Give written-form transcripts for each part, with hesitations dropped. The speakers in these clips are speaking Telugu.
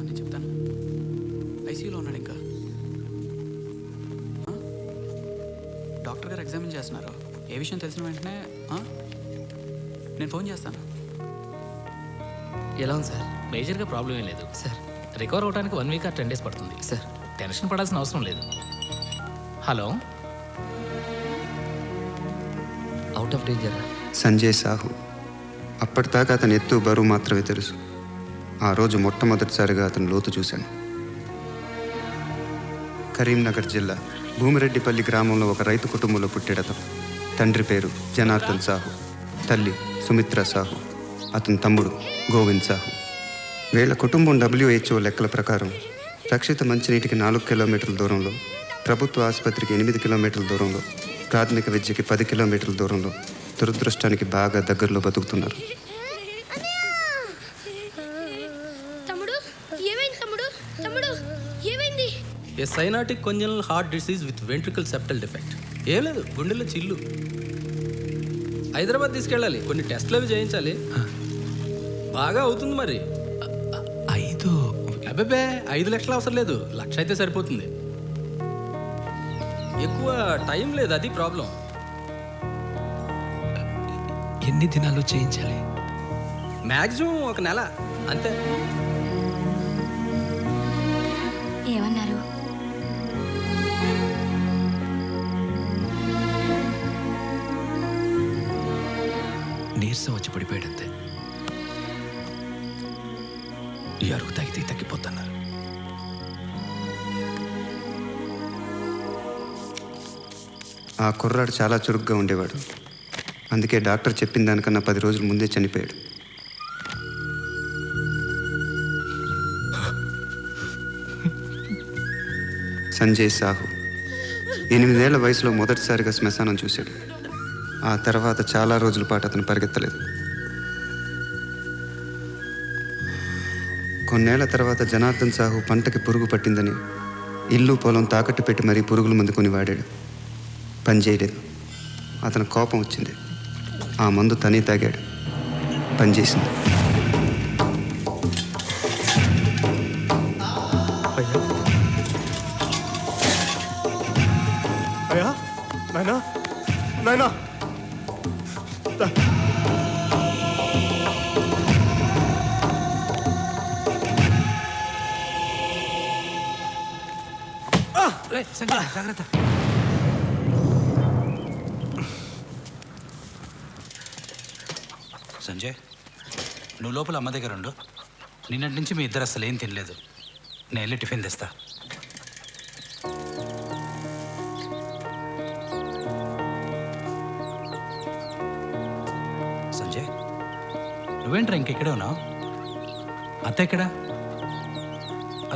నేను చెప్తాను. ఐసీయూలో ఉన్నాడు ఇంకా. డాక్టర్ గారు ఎగ్జామిన్ చేస్తున్నారు. ఏ విషయం తెలిసిన వెంటనే నేను ఫోన్ చేస్తాను. ఎలా ఉంది సార్? మేజర్గా ప్రాబ్లం ఏం లేదు సార్. రికవర్ అవడానికి 1 వీక్ 10 డేస్ పడుతుంది సార్. టెన్షన్ పడాల్సిన అవసరం లేదు. Hello, out of danger. Sanjay Sahu. అప్పటిదాకా అతని ఎత్తు బరువు మాత్రమే తెలుసు. ఆ రోజు మొట్టమొదటిసారిగా అతను లోతు చూశాను. కరీంనగర్ జిల్లా భూమిరెడ్డిపల్లి గ్రామంలో ఒక రైతు కుటుంబంలో పుట్టాడతను. తండ్రి పేరు జనార్దన్ సాహు, తల్లి సుమిత్ర సాహు, అతని తమ్ముడు గోవింద్ సాహు. వీళ్ళ కుటుంబం WHO లెక్కల ప్రకారం రక్షిత మంచినీటికి 4 కిలోమీటర్ల దూరంలో, ప్రభుత్వ ఆసుపత్రికి 8 కిలోమీటర్ల దూరంలో, ప్రాథమిక విద్యకి 10 కిలోమీటర్ల దూరంలో, దురదృష్టానికి బాగా దగ్గరలో బతుకుతున్నారు. A cyanotic congenital heart disease with ventricular septal defect. ఏం లేదు, గుండెల్లో చిల్లు. హైదరాబాద్ తీసుకెళ్ళాలి, కొన్ని టెస్ట్లు అవి చేయించాలి. బాగా అవుతుంది మరి. 5 అబ్బాబే 5 లక్షలు అవసరం లేదు, 1 లక్ష అయితే సరిపోతుంది. ఎక్కువ టైం లేదు, అది ప్రాబ్లం. ఎన్ని దినాల్లో చేయించాలి? మ్యాక్సిమం 1 నెల అంతే. ఏమన్నారు? నీరసం వచ్చి పడిపోయాడంతే. ఈ అరుగు తాగితే తగ్గిపోతున్నారు. ఆ కుర్రాడు చాలా చురుగ్గా ఉండేవాడు. అందుకే డాక్టర్ చెప్పిన దానికన్నా 10 రోజుల ముందే చనిపోయాడు. సంజయ్ సాహు 8 ఏళ్ల వయసులో మొదటిసారిగా శ్మశానం చూశాడు. ఆ తర్వాత చాలా రోజుల పాటు అతను పరిగెత్తలేదు. కొన్నేళ్ల తర్వాత జనార్దన్ సాహు పంటకి పురుగు పట్టిందని ఇల్లు పొలం తాకట్టు పెట్టి మరీ పురుగుల మందు కొని వాడాడు. పనిచేయలేదు. అతను కోపం వచ్చింది. ఆ మందు తనే తాగాడు. పనిచేసింది. అయ్యా, నాయనా, నాయనా, జాగ్రత్త. సంజయ్, నువ్వు లోపల అమ్మ దగ్గర ఉండు. నిన్నటి నుంచి మీ ఇద్దరు అసలు ఏం తినలేదు. నేను వెళ్ళి టిఫిన్ తెస్తా. సంజయ్, నువ్వేంట్రా ఇంకెక్కడే ఉన్నావు? అత్త ఎక్కడా?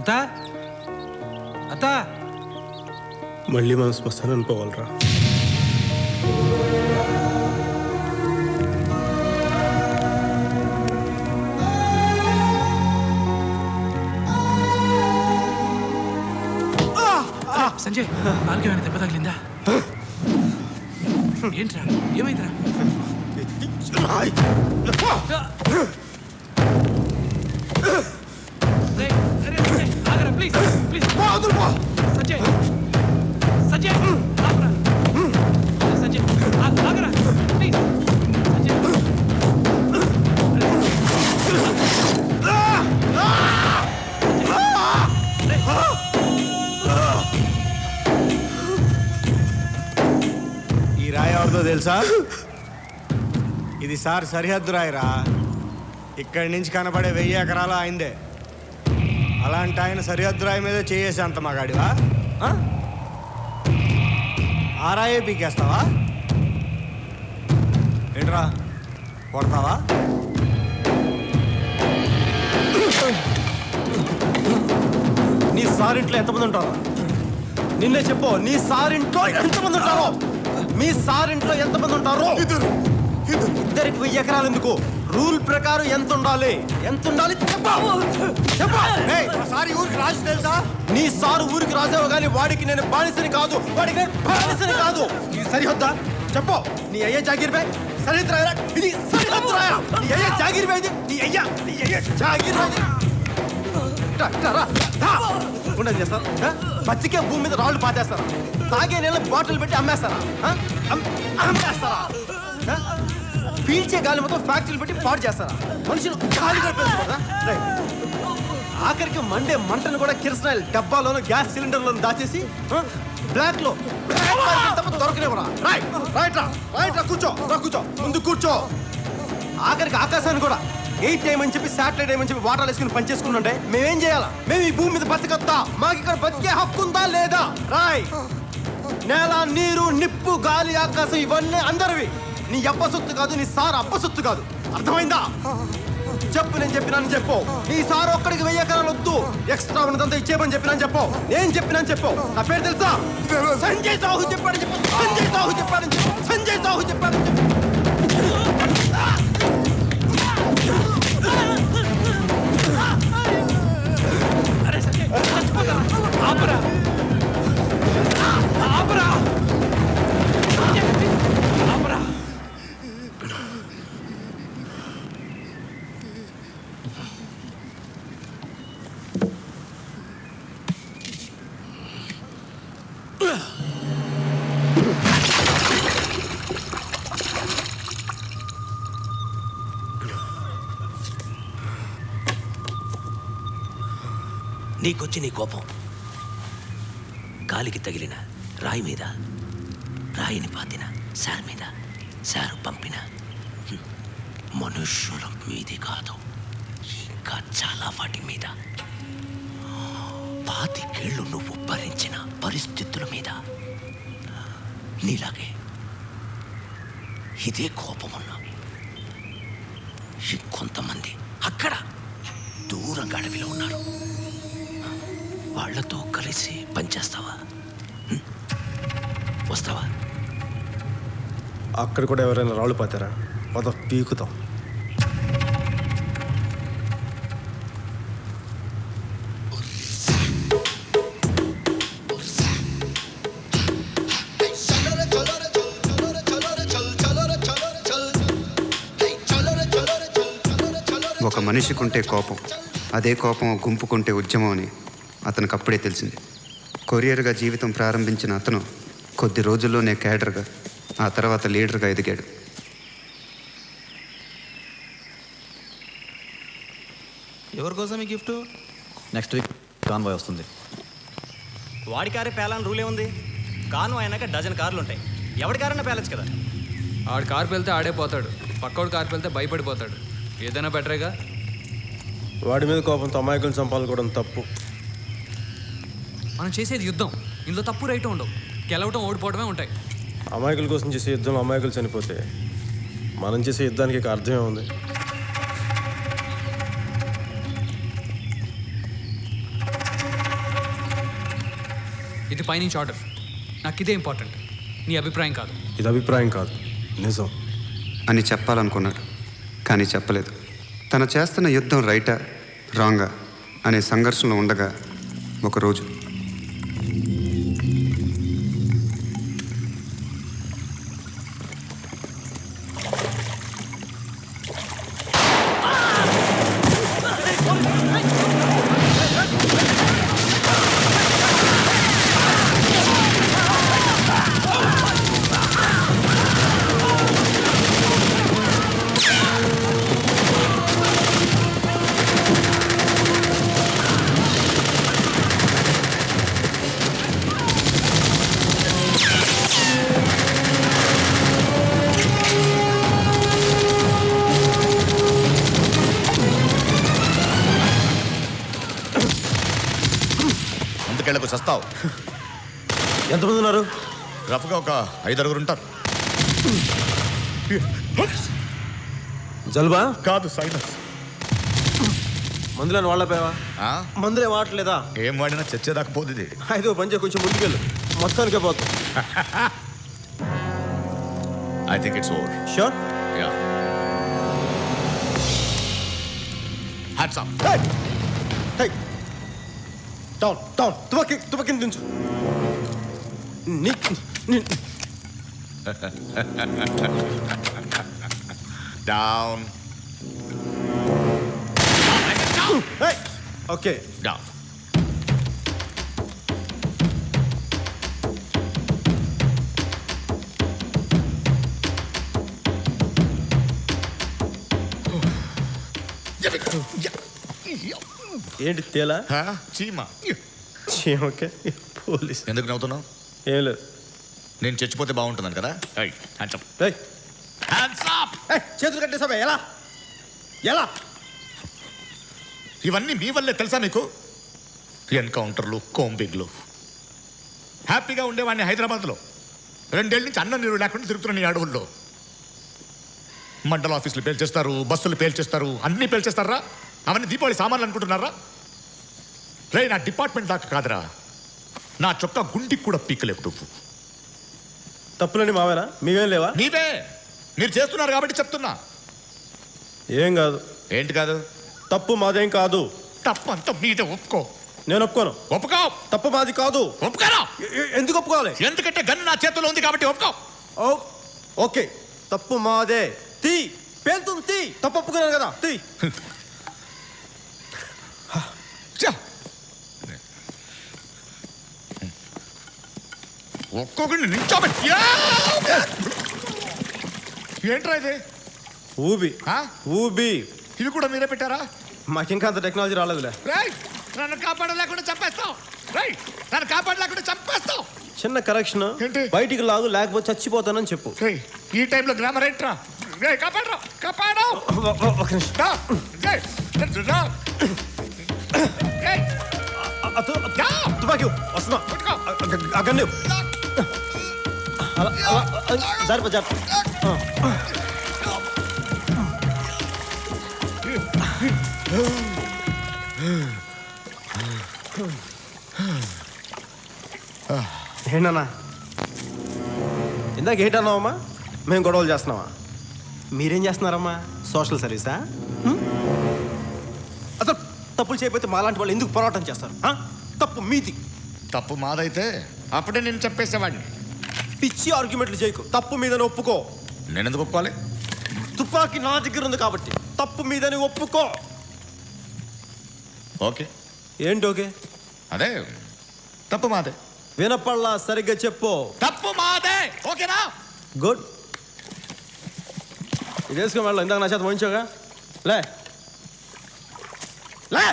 అత్త, అత్త. మళ్ళీ మనం శ్మశానం పోవాలరా. సంజయ్, కాలుకి ఏమైనా దెబ్బ తగిలిందా? ఏంట్రా, ఏమైందిరా? ప్లీజ్ ప్లీజ్ సంజయ్, సంజయ్ ఆగరా. సంజయ్ ఆగరా ప్లీజ్. సంజయ్ ఈ రాయి ఎవరిదో తెలుసా? ఇది సార్ సరిహద్దు రాయిరా. ఇక్కడి నుంచి కనబడే 1000 ఎకరాలు అయిందే. అలాంటి ఆయన సరిహద్దు రాయి మీద చేయేసి అంత మగాడివా? ఆ రాయే పీకేస్తావా? ఏంట్రా, కొడతావా? నీ సారింట్లో ఎంతమంది ఉంటారు? నిన్నే చెప్పు, నీ సారింట్లో ఎంతమంది ఉంటారో? మీ సారింట్లో ఎంతమంది ఉంటారో? ఇద్దరికి 1000 ఎకరాలు ఎందుకు? రూల్ ప్రకారం ఎంత ఉండాలి? సార్ ఊరికి రాజు తెలుసా? నీ సారు ఊరికి రాజావు కానీ వాడికి నేను బానిసని కాదు, వాడికి నేను బానిసని కాదు. ఇది సరిహద్దా? చెప్పు. నీ అయ్యే జాగీర్ బై సరిహద్దు రాయరా? ఇది సరిహద్దు రాయా? నీ అయ్యే జాగీర్ బై, నీ అయ్యే జాగీర్ బై. ఉండదు చేస్తారా? బతికే భూమి మీద రాళ్ళు పాతేస్తారా? తాగే నీళ్ళ బాటిల్ పెట్టి అమ్మేస్తారా? అమ్మేస్తారా? పీల్చే గాలి మొత్తం ఫ్యాక్టరీలు పెట్టి పాడు చేస్తారా? మనుషులు గాలి కలిపేస్తారా? ఆఖరికి మండే మంటను కూడా కిరసనాయిల్ డబ్బాలోను గ్యాస్ సిలిండర్లను దాచేసి బ్లాక్ లో దొరకనివ్వరా? రైట్ రా కూర్చో ముందు కూర్చో. ఆఖరికి ఆకాశాన్ని కూడా 8 ఏమని చెప్పి శాటిలైట్ ఏమని చెప్పి వాటర్ వేసుకుని పనిచేసుకుంటుంటే మేమేం చేయాలా? మేము ఈ భూమి మీద బతకత్తా? మాకు ఇక్కడ బతికే హక్కు ఉందా లేదా? నేల, నీరు, నిప్పు, గాలి, ఆకాశం ఇవన్నీ అందరివి. నీ అబ్బ సొత్తు కాదు, నీ సార్ అబ్బ సొత్తు కాదు. అర్థమైందా? చెప్పు. నేను చెప్పినాను చెప్పు. నీ సార్ ఒక్కడికి 1000 ఎకరాలు వద్దు, ఎక్స్ట్రా ఉన్నదంతా ఇచ్చేయమని చెప్పినాను చెప్పు. నేను చెప్పినాను చెప్పు. నా పేరు తెలుసా? సంజయ్ సాహు చెప్పాడు చెప్పు. సంజయ్ సాహు చెప్పాడు చెప్పు. సంజయ్ సాహు చెప్పాడు చెప్పు. నీకొచ్చి నీ కోపం గాలికి తగిలిన రాయి మీద, రాయిని పాతిన సార్ మీద, సారు పంపిన మనుష్యుల మీది కాదు, ఇంకా చాలా వాటి మీద. 25 ఏళ్ళు నువ్వు భరించిన పరిస్థితుల మీద. నీలాగే ఇదే కోపమున్న ఇంకొంతమంది అక్కడ దూరంగా అడవిలో ఉన్నారు. వాళ్లతో కలిసి పనిచేస్తావా? వస్తావా? అక్కడ కూడా ఎవరైనా రాళ్ళు పాతారా? పీకుతాం. ఒక మనిషికుంటే కోపం, అదే కోపం గుంపుకుంటే ఉద్యమం అని అతనికి అప్పుడే తెలిసింది. కొరియర్గా జీవితం ప్రారంభించిన అతను కొద్ది రోజుల్లోనే క్యాడర్గా, ఆ తర్వాత లీడర్గా ఎదిగాడు. ఎవరి కోసం ఈ గిఫ్ట్? నెక్స్ట్ వీక్ కాన్వాయ్ వస్తుంది. వాడి కారే పేలాలని రూలే ఉంది. కాను అయినాక డజన్ కార్లు ఉంటాయి. ఎవడి కారన్నా పేలచ్చు కదా. ఆడు కారు వెళ్తే ఆడే పోతాడు, పక్కోడు కారు వెళ్తే భయపడిపోతాడు. ఏదైనా బెటరేగా. వాడి మీద కోపంతో అమాయకులను చంపాలనుకోవడం తప్పు. మనం చేసేది యుద్ధం, ఇందులో తప్పు రైట్ ఉండవు. గెలవటం ఓడిపోవడమే ఉంటాయి. అమాయకుల కోసం చేసే యుద్ధంలో అమాయకులు చనిపోతే మనం చేసే యుద్ధానికి ఇక అర్థమే ఉంది. ఇది పైనుంచి ఆర్డర్. నాకు ఇదే ఇంపార్టెంట్, నీ అభిప్రాయం కాదు. ఇది అభిప్రాయం కాదు, నిజం అని చెప్పాలనుకున్నాడు, కానీ చెప్పలేదు. తను చేస్తున్న యుద్ధం రైటా రాంగా అనే సంఘర్షణలో ఉండగా ఒకరోజు ముందుకెళ్ళకు చస్తావు. ఎంతమంది ఉన్నారు? రఫ్గా ఒక 5-6 ఉంటారు. జలుబా? కాదు, సైనస్. మందులని వాళ్ళపోయావా? మందులే వాడలేదా? ఏం వాడినా చచ్చేదాకా పోతుంది. అయితే పంచే కొంచెం ముందుకెళ్ళు, మొత్తానికే పోతాం. I think it's over. Sure? Yeah hats off. Hey down down తుపాకి దించు. Down okay down. ఏంటి తేలా చీమా. ఓకే పోలీస్ ఎందుకు నవ్వుతున్నావు? ఏం లేదు. నేను చచ్చిపోతే బాగుంటుందని కదా. Hands up. ఏయ్, హ్యాండ్స్ అప్. చేతులు కట్టేసావా? ఎలా ఎలా? ఇవన్నీ మీ వల్లే తెలుసా మీకు? ఎన్కౌంటర్లు, కోంబింగ్లు. హ్యాపీగా ఉండేవాడిని హైదరాబాద్లో. 2 ఏళ్ళ నుంచి అన్నం నీరు లేకుండా తిరుగుతున్నాను ఈ అడవుల్లో. మండల ఆఫీసులు పేల్చేస్తారు, బస్సులు పేల్చేస్తారు, అన్నీ పేల్చేస్తారా? అవన్నీ దీపావళి సామాన్లు అనుకుంటున్నారా? రే, నా డిపార్ట్మెంట్ దాకా కాదురా, నా చొక్కా గుండికి కూడా పీకలేవు నువ్వు. తప్పులని మావేనా? మీవేం లేవా? నీవే. మీరు చేస్తున్నారు కాబట్టి చెప్తున్నా. ఏం కాదు. ఏంటి కాదు? తప్పు మాదేం కాదు. తప్పు అంతా మీదే. ఒప్పుకో. నేను ఒప్పుకోను. ఒప్పుకో. తప్పు మాది కాదు. ఒప్పుకోరా. ఎందుకు ఒప్పుకోవాలి? ఎందుకంటే గన్ను నా చేతిలో ఉంది కాబట్టి ఒప్పుకో. ఓకే, తప్పు మాదే. తీ, పేలుతుంది, తీ. తప్పు ఒప్పుకున్నాను కదా, తీ. ఒక్కొక్కడిని నించోబెట్టి. ఏంట్రా ఇది? ఊబి. ఊబి. ఇవి కూడా మీరే పెట్టారా? మాకింకా అంత టెక్నాలజీ రాలేదులే. రైట్. నన్ను కాపాడలేకుండా చంపేస్తావు. రైట్, నన్ను కాపాడలేకుండా చంపేస్తావు. చిన్న కరెక్షన్. ఏంటి? బయటికి లాగు, లేకపోతే చచ్చిపోతానని చెప్పు. ఈ టైంలో గ్రామర్ ఏంట్రా? కాపాడరా, కాపాడు. ఒక తుపాకి వస్తున్నా. అగండి జరిప జరిప. ఏంటన్నా ఇందాక ఏంటన్నావమ్మా? మేము గొడవలు చేస్తున్నావా? మీరేం చేస్తున్నారమ్మా? సోషల్ సర్వీసా? అసలు తప్పులు చేయకపోతే మాలాంటి వాళ్ళు ఎందుకు పోరాటం చేస్తారు? తప్పు మీది. తప్పు మాదైతే అప్పుడే నేను చంపేసేవాడిని. పిచ్చి ఆర్గ్యుమెంట్లు చేయకు. తప్పు మీదని ఒప్పుకో. నేను ఎందుకు ఒప్పుకోవాలి? తుపాకీ నా దగ్గర ఉంది కాబట్టి తప్పు మీదని ఒప్పుకో. ఓకే. ఏంటి ఓకే? అదే, తప్పు మాదే. వినపల్లా, సరిగ్గా చెప్పు. తప్పు మాదే. ఓకేనా? గుడ్. ఇది వేసుకుని వెళ్ళా. ఇందాక నా చేత మోయించావుగా. లే లే.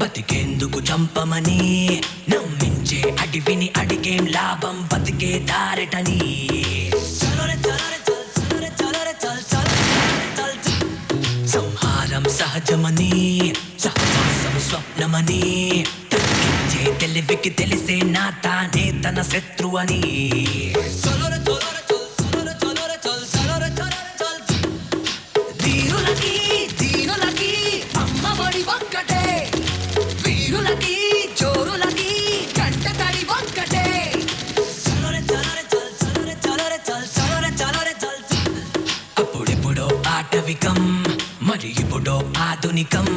బతికేందుకు చంపమని నమ్మించే అడివిని అడిగేం లాభం బతికే దారటని. సంహారం సహజమని, సహవాసం స్వప్నమని తగ్గించే తెలివికి తెలిసే నా తానే తన శత్రువని. ధీరులకి దీనులకి అమ్మఒడి ఒక్కటే, వీరులకి చోరులకి కంట తడి ఒక్కటే. అప్పుడెప్పుడో ఆటవికం, మరి ఇప్పుడో ఆధునికం.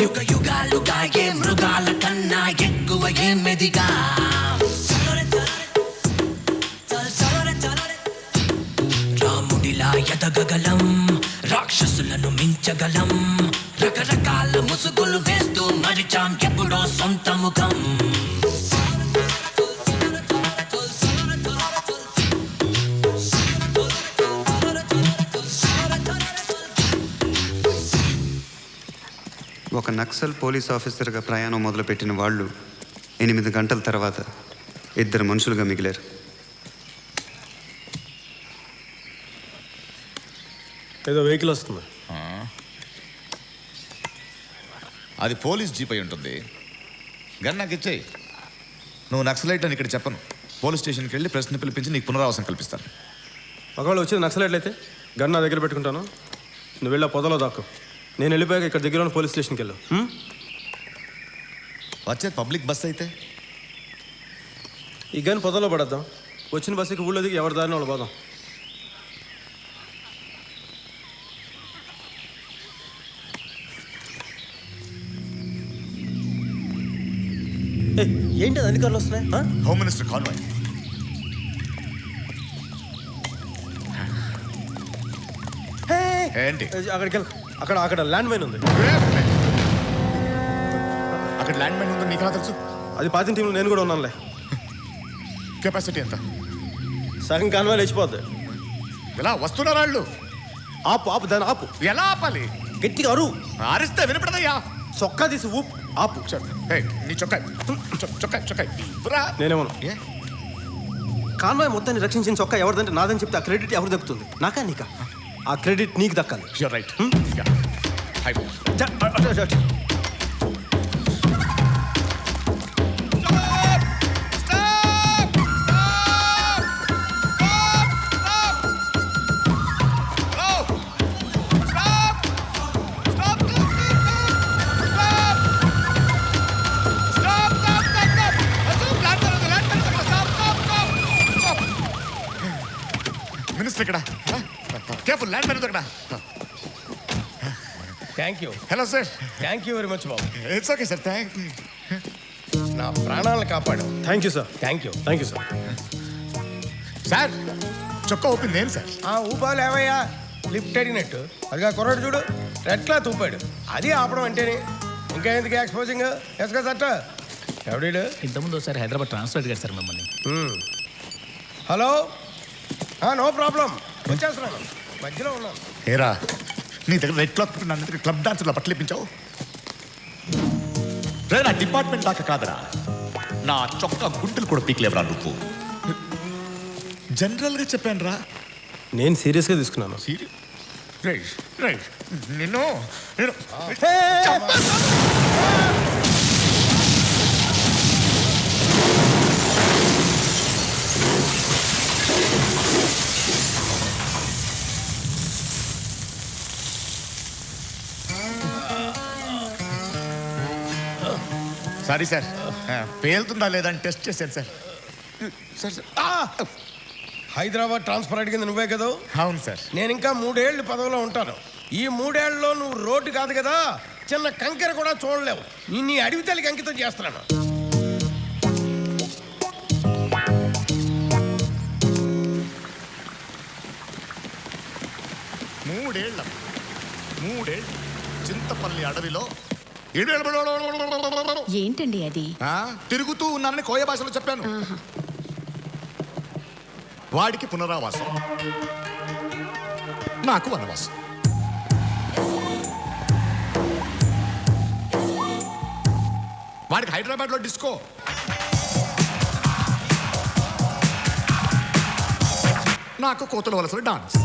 యుగ యుగాలుగా ఏ మృగాల కన్నా ఎక్కువ ఏమెదిగా. రాముడిలా ఎదగగలం, రాక్షసులను మించగలం. రకరకాల ముసుగులు వేస్తూ మరిచాం ఎప్పుడో సొంత ముఖం. ఒక నక్సల్ పోలీస్ ఆఫీసర్గా ప్రయాణం మొదలుపెట్టిన వాళ్ళు 8 గంటల తర్వాత 2 మనుషులుగా మిగిలారు. ఏదో వెహికల్ వస్తుంది. అది పోలీస్ జీప్ అయి ఉంటుంది. గన్ నాకు ఇచ్చేయి. నువ్వు నక్సలైట్ అని ఇక్కడ చెప్పను. పోలీస్ స్టేషన్కి వెళ్ళి ప్రెస్ని పిలిపించి నీకు పునరావాసం కల్పిస్తాను. ఒకవేళ వచ్చేది నక్సలైట్లయితే గన్ నా దగ్గర పెట్టుకుంటాను. నువ్వు వెళ్ళా పొదలో దాక్కు. నేను వెళ్ళిపోయాక ఇక్కడ దగ్గర ఉన్న పోలీస్ స్టేషన్కి వెళ్ళు. వచ్చేది పబ్లిక్ బస్ అయితే ఈ గన్ పొదలో పడద్దాం. వచ్చిన బస్సుకి ఊళ్ళో దిగి ఎవరి దారిని వాళ్ళు పోదాం. ఏంటి అది అధికారులు వస్తున్నాయి? Home minister convoy. ఏంటి అక్కడికి వెళ్ళు. అక్కడ ల్యాండ్ మైన్ ఉంది. అక్కడ ల్యాండ్ మైన్ ఉందని నీకు తెలుసు? అది పాతిన టీంలో నేను కూడా ఉన్నానులే. కెపాసిటీ ఎంత? సగం కాన్వాయ్ లేచిపోద్ది. ఎలా వస్తున్నారు వాళ్ళు? ఆపు ఆపు దాన్ని ఆపు. ఎలా ఆపాలి? గట్టిగా అరువు. అరిస్తే వినపడదయ్యా. చొక్కా తీసి ఊపు. ఆపు. నీ చొక్కా చొక్కా చొక్కా నేనేమను. కాన్వాయ్ మొత్తాన్ని రక్షించిన చొక్కా ఎవరిదంటే నాదని చెప్తే ఆ క్రెడిట్ ఎవరు దక్కుతుంది? నాకా నీకా? ఆ క్రెడిట్ నీకు దక్కాలి. You're right. మినిస్టర్ ఇక్కడ. కేర్ఫుల్, ల్యాండ్ మైన్ అక్కడ. Thank you. Hello sir. Thank you very much బాబు. It's okay sir. Thank you. నా ప్రాణాలను కాపాడు. Thank you sir. Thank you. Thank you sir. Sir చొక్కా ఓపెన్ నేను సార్. ఆ ఊపాలు ఏవయ్యా లిఫ్ట్ అడిగినట్టు అదిగా కుర్రాడు చూడు రెట్లా తూపాడు. అది ఆపడం అంటేనే. ఇంకా ఎందుకు ఎక్స్పోజింగ్ ఎస్గా సట్ట ఎవడీడు? ఇంతకుముందు ఒకసారి హైదరాబాద్ ట్రాన్స్ఫర్ అడిగారు సార్ మిమ్మల్ని. హలో, నో ప్రాబ్లం, వచ్చేస్తున్నాను, మధ్యలో ఉన్నాను. ఏరా నీ దగ్గర రెడ్ క్లాత్ నన్ను దగ్గర క్లబ్ డాన్సర్లో పట్టలేపించావు. రే నా డిపార్ట్మెంట్ దాకా కాదరా, నా చొక్కా గుంటలు కూడా పీకలేవరా నువ్వు. జనరల్గా చెప్పాను రా. నేను సీరియస్గా తీసుకున్నాను. నిన్ను సారీ సార్, పేలుతుందా లేదా అని టెస్ట్ చేశాను సార్. హైదరాబాద్ ట్రాన్స్ఫర్ అడిగింది నువ్వే కదా? అవును సార్. నేను ఇంకా 3 ఏళ్ళు పదవిలో ఉంటాను. ఈ 3 ఏళ్ళలో నువ్వు రోడ్డు కాదు కదా, చిన్న కంకెర కూడా చూడలేవు. నీ అడవి తల్లికి అంకితం చేస్తున్నాను. మూడేళ్ళు చింతపల్లి అడవిలో ఏంటండి అది? తిరుగుతూ ఉన్నానని కోయ భాషలో చెప్పాను. వాడికి పునరావాసం, నాకు వనవాసం. వాడికి హైదరాబాద్లో డిస్కో, నాకు కోతల వలసలో డాన్స్.